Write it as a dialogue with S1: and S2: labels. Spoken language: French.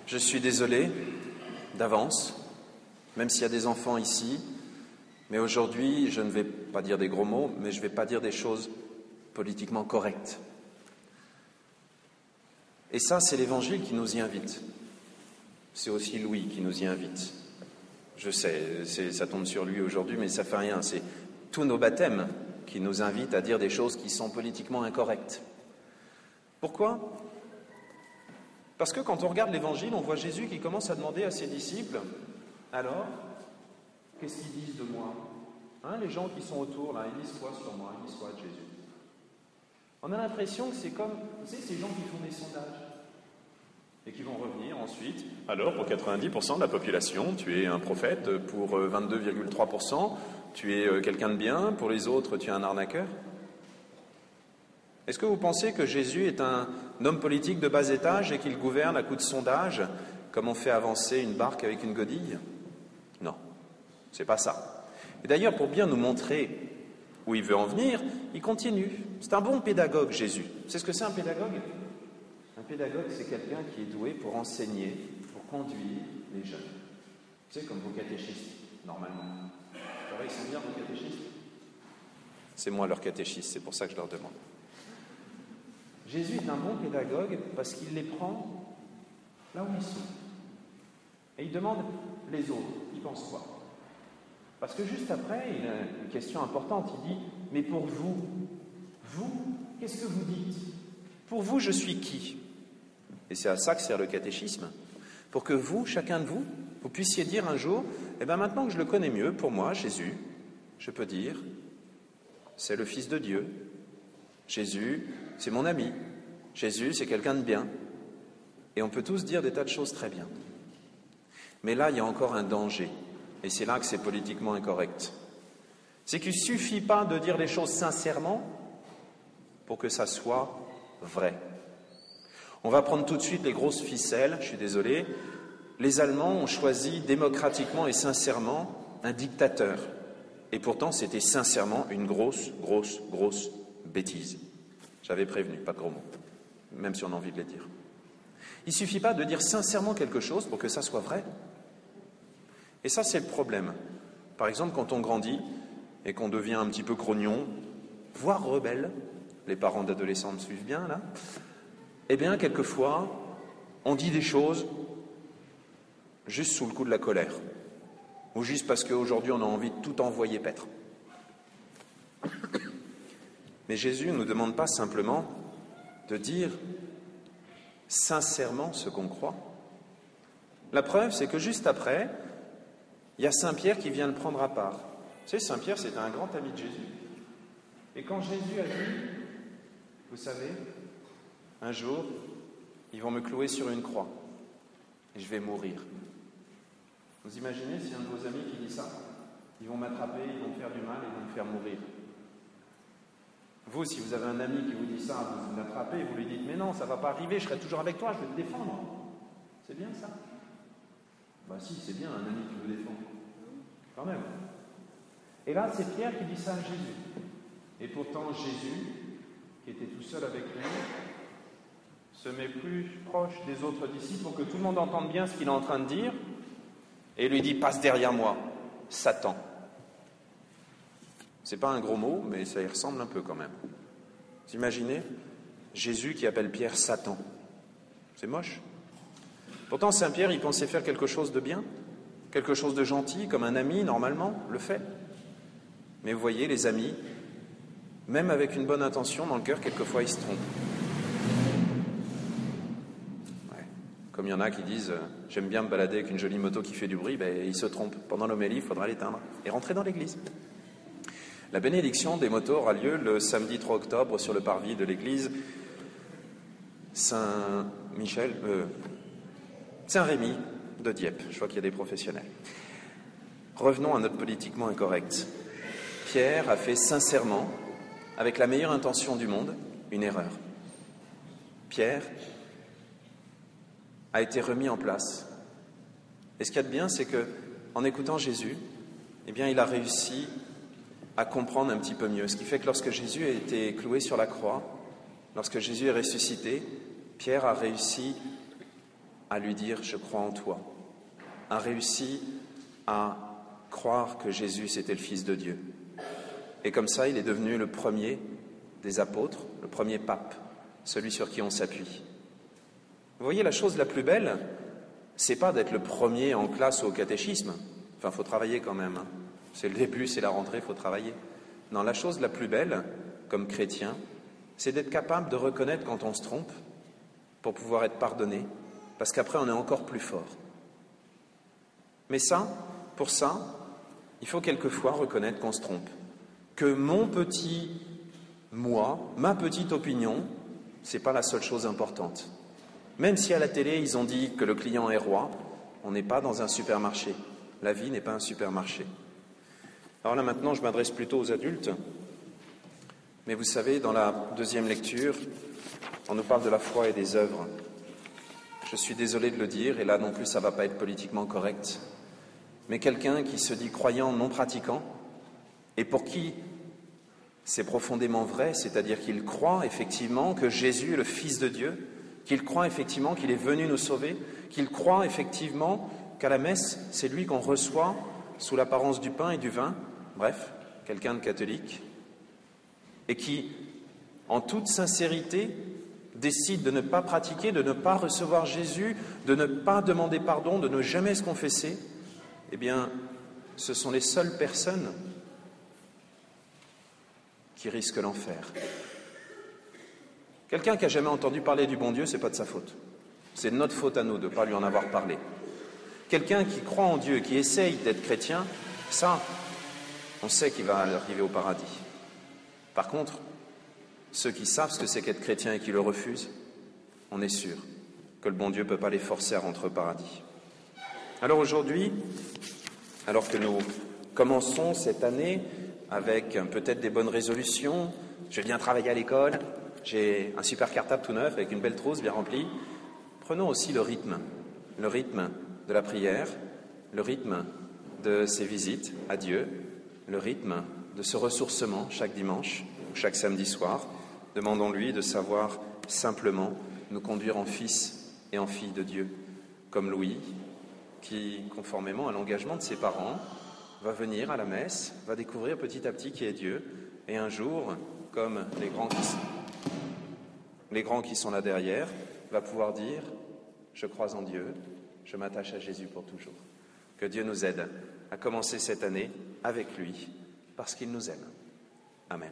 S1: Je suis désolé d'avance, même s'il y a des enfants ici, mais aujourd'hui, je ne vais pas dire des gros mots, mais je ne vais pas dire des choses politiquement correctes. Et ça, c'est l'Évangile qui nous y invite. C'est aussi Louis qui nous y invite. Je sais, ça tombe sur lui aujourd'hui, mais ça ne fait rien. C'est tous nos baptêmes qui nous invitent à dire des choses qui sont politiquement incorrectes. Pourquoi ? Parce que quand on regarde l'Évangile, on voit Jésus qui commence à demander à ses disciples « Alors, qu'est-ce qu'ils disent de moi ?» Les gens qui sont autour, là, ils disent quoi sur moi ? Ils disent quoi de Jésus ? On a l'impression que c'est comme, vous savez, ces gens qui font des sondages et qui vont revenir ensuite. Alors, pour 90% de la population, tu es un prophète. Pour 22,3%, tu es quelqu'un de bien. Pour les autres, tu es un arnaqueur. Est-ce que vous pensez que Jésus est un homme politique de bas étage et qu'il gouverne à coups de sondage, comme on fait avancer une barque avec une godille ? Non, c'est pas ça. Et d'ailleurs, pour bien nous montrer où il veut en venir, il continue. C'est un bon pédagogue, Jésus. C'est ce que c'est un pédagogue ? Un pédagogue, c'est quelqu'un qui est doué pour enseigner, pour conduire les jeunes. Tu sais, comme vos catéchistes, normalement. C'est vrai, ils sont bien, vos catéchistes ? C'est moi leur catéchiste, c'est pour ça que je leur demande. Jésus est un bon pédagogue parce qu'il les prend là où ils sont. Et il demande les autres, ils pensent quoi ? Parce que juste après, il a une question importante. Il dit, mais pour vous, qu'est-ce que vous dites ? Pour vous, je suis qui ? Et c'est à ça que sert le catéchisme. Pour que vous, chacun de vous, vous puissiez dire un jour, maintenant que je le connais mieux, pour moi, Jésus, je peux dire, c'est le Fils de Dieu. Jésus, c'est mon ami. Jésus, c'est quelqu'un de bien. Et on peut tous dire des tas de choses très bien. Mais là, il y a encore un danger. Et c'est là que c'est politiquement incorrect. C'est qu'il ne suffit pas de dire les choses sincèrement pour que ça soit vrai. On va prendre tout de suite les grosses ficelles, je suis désolé. Les Allemands ont choisi démocratiquement et sincèrement un dictateur. Et pourtant, c'était sincèrement une grosse bêtise. J'avais prévenu, pas de gros mots, même si on a envie de les dire. Il ne suffit pas de dire sincèrement quelque chose pour que ça soit vrai. Et ça, c'est le problème. Par exemple, quand on grandit et qu'on devient un petit peu grognon, voire rebelle, les parents d'adolescents me suivent bien, là, quelquefois, on dit des choses juste sous le coup de la colère, ou juste parce qu'aujourd'hui, on a envie de tout envoyer paître. Mais Jésus ne nous demande pas simplement de dire sincèrement ce qu'on croit. La preuve, c'est que juste après, il y a Saint Pierre qui vient le prendre à part. Tu sais, Saint Pierre, c'était un grand ami de Jésus. Et quand Jésus a dit, vous savez, un jour, ils vont me clouer sur une croix et je vais mourir. Vous imaginez si un de vos amis qui dit ça, ils vont m'attraper, ils vont me faire du mal et ils vont me faire mourir. Vous, si vous avez un ami qui vous dit ça, vous l'attrapez, vous lui dites, mais non, ça ne va pas arriver, je serai toujours avec toi, je vais te défendre. C'est bien ça ? Bah si, c'est bien un ami qui vous défend. Quand même. Et là, c'est Pierre qui dit ça à Jésus. Et pourtant, Jésus, qui était tout seul avec lui, se met plus proche des autres disciples pour que tout le monde entende bien ce qu'il est en train de dire, et lui dit, passe derrière moi, Satan. C'est pas un gros mot, mais ça y ressemble un peu quand même. Vous imaginez Jésus qui appelle Pierre Satan. C'est moche. Pourtant, Saint Pierre, il pensait faire quelque chose de bien, quelque chose de gentil, comme un ami, normalement, le fait. Mais vous voyez, les amis, même avec une bonne intention, dans le cœur, quelquefois, ils se trompent. Ouais. Comme il y en a qui disent « j'aime bien me balader avec une jolie moto qui fait du bruit », ils se trompent. Pendant l'homélie, il faudra l'éteindre et rentrer dans l'église. La bénédiction des motos aura lieu le samedi 3 octobre sur le parvis de l'église Saint-Rémy de Dieppe. Je vois qu'il y a des professionnels. Revenons à notre politiquement incorrect. Pierre a fait sincèrement, avec la meilleure intention du monde, une erreur. Pierre a été remis en place. Et ce qu'il y a de bien, c'est que, en écoutant Jésus, il a réussi à comprendre un petit peu mieux. Ce qui fait que lorsque Jésus a été cloué sur la croix, lorsque Jésus est ressuscité, Pierre a réussi à lui dire « je crois en toi », a réussi à croire que Jésus c'était le Fils de Dieu. Et comme ça, il est devenu le premier des apôtres, le premier pape, celui sur qui on s'appuie. Vous voyez, la chose la plus belle, c'est pas d'être le premier en classe ou au catéchisme. Enfin, il faut travailler quand même. Hein. C'est le début, c'est la rentrée, il faut travailler. Non, la chose la plus belle, comme chrétien, c'est d'être capable de reconnaître quand on se trompe pour pouvoir être pardonné, parce qu'après, on est encore plus fort. Mais ça, pour ça, il faut quelquefois reconnaître qu'on se trompe. Que mon petit moi, ma petite opinion, c'est pas la seule chose importante. Même si à la télé, ils ont dit que le client est roi, on n'est pas dans un supermarché. La vie n'est pas un supermarché. Alors là, maintenant, je m'adresse plutôt aux adultes. Mais vous savez, dans la deuxième lecture, on nous parle de la foi et des œuvres. Je suis désolé de le dire, et là non plus, ça ne va pas être politiquement correct. Mais quelqu'un qui se dit croyant non pratiquant, et pour qui c'est profondément vrai, c'est-à-dire qu'il croit effectivement que Jésus est le Fils de Dieu, qu'il croit effectivement qu'il est venu nous sauver, qu'il croit effectivement qu'à la messe, c'est lui qu'on reçoit sous l'apparence du pain et du vin, bref, quelqu'un de catholique, et qui, en toute sincérité, décide de ne pas pratiquer, de ne pas recevoir Jésus, de ne pas demander pardon, de ne jamais se confesser, eh bien, ce sont les seules personnes qui risquent l'enfer. Quelqu'un qui n'a jamais entendu parler du bon Dieu, ce n'est pas de sa faute. C'est de notre faute à nous de ne pas lui en avoir parlé. Quelqu'un qui croit en Dieu, qui essaye d'être chrétien, ça, on sait qu'il va arriver au paradis. Par contre, ceux qui savent ce que c'est qu'être chrétien et qui le refusent, on est sûr que le bon Dieu ne peut pas les forcer à rentrer au paradis. Alors aujourd'hui, alors que nous commençons cette année avec peut-être des bonnes résolutions, je vais bien travailler à l'école, j'ai un super cartable tout neuf avec une belle trousse bien remplie, prenons aussi le rythme de la prière, le rythme de ces visites à Dieu, le rythme de ce ressourcement chaque dimanche ou chaque samedi soir. Demandons-lui de savoir simplement nous conduire en fils et en filles de Dieu, comme Louis, qui, conformément à l'engagement de ses parents, va venir à la messe, va découvrir petit à petit qui est Dieu, et un jour, comme les grands qui sont là derrière, va pouvoir dire « Je crois en Dieu, je m'attache à Jésus pour toujours ». Que Dieu nous aide à commencer cette année avec lui, parce qu'il nous aime. Amen.